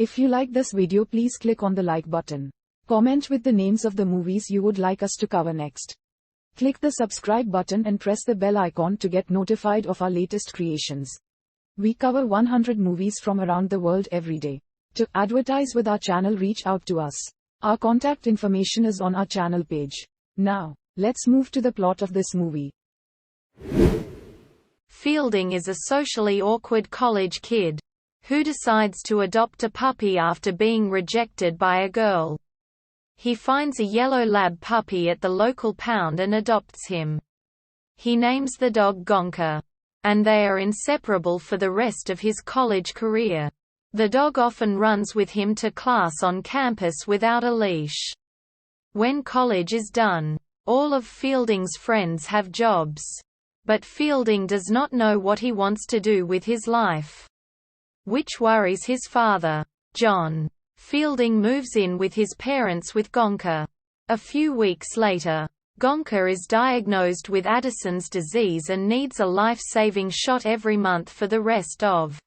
If you like this video, please click on the like button. Comment with the names of the movies you would like us to cover next. Click the subscribe button and press the bell icon to get notified of our latest creations. We cover 100 movies from around the world every day. To advertise with our channel, reach out to us. Our contact information is on our channel page. Now, let's move to the plot of this movie. Fielding is a socially awkward college kid who decides to adopt a puppy after being rejected by a girl. He finds a yellow lab puppy at the local pound and adopts him. He names the dog Gonka, and they are inseparable for the rest of his college career. The dog often runs with him to class on campus without a leash. When college is done, all of Fielding's friends have jobs. But Fielding does not know what he wants to do with his life, which worries his father, John. Fielding moves in with his parents with Gonka. A few weeks later, Gonka is diagnosed with Addison's disease and needs a life-saving shot every month for the rest of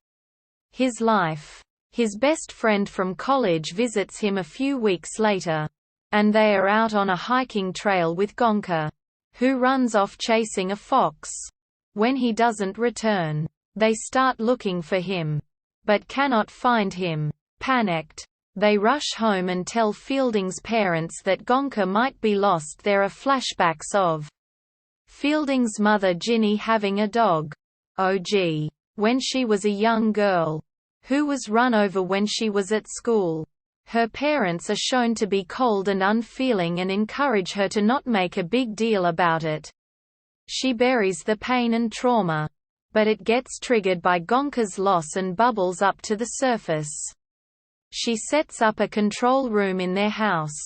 his life. His best friend from college visits him a few weeks later, and they are out on a hiking trail with Gonka, who runs off chasing a fox. When he doesn't return, they start looking for him, but cannot find him. Panicked, they rush home and tell Fielding's parents that Gonka might be lost. There are flashbacks of Fielding's mother Ginny having a dog, OG, when she was a young girl, who was run over when she was at school. Her parents are shown to be cold and unfeeling and encourage her to not make a big deal about it. She buries the pain and trauma, but it gets triggered by Gonka's loss and bubbles up to the surface. She sets up a control room in their house,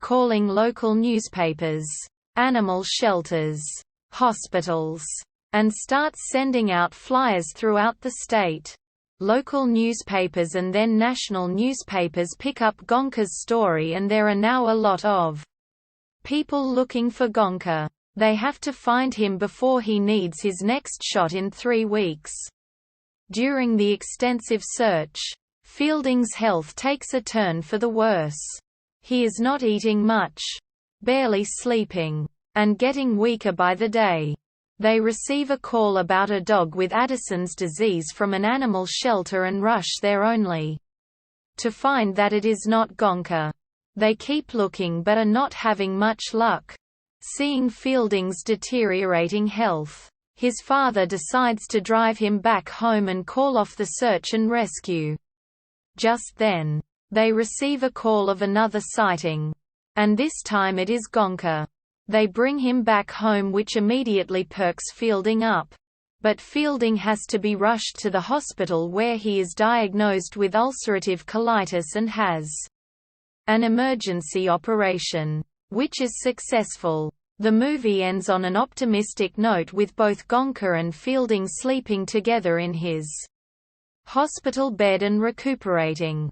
calling local newspapers, animal shelters, hospitals, and starts sending out flyers throughout the state. Local newspapers and then national newspapers pick up Gonka's story, and there are now a lot of people looking for Gonka. They have to find him before he needs his next shot in 3 weeks. During the extensive search, Fielding's health takes a turn for the worse. He is not eating much, barely sleeping, and getting weaker by the day. They receive a call about a dog with Addison's disease from an animal shelter and rush there only to find that it is not Gonka. They keep looking but are not having much luck. Seeing Fielding's deteriorating health, his father decides to drive him back home and call off the search and rescue. Just then, they receive a call of another sighting, and this time it is Gonka. They bring him back home, which immediately perks Fielding up. But Fielding has to be rushed to the hospital where he is diagnosed with ulcerative colitis and has an emergency operation, which is successful. The movie ends on an optimistic note with both Gonka and Fielding sleeping together in his hospital bed and recuperating.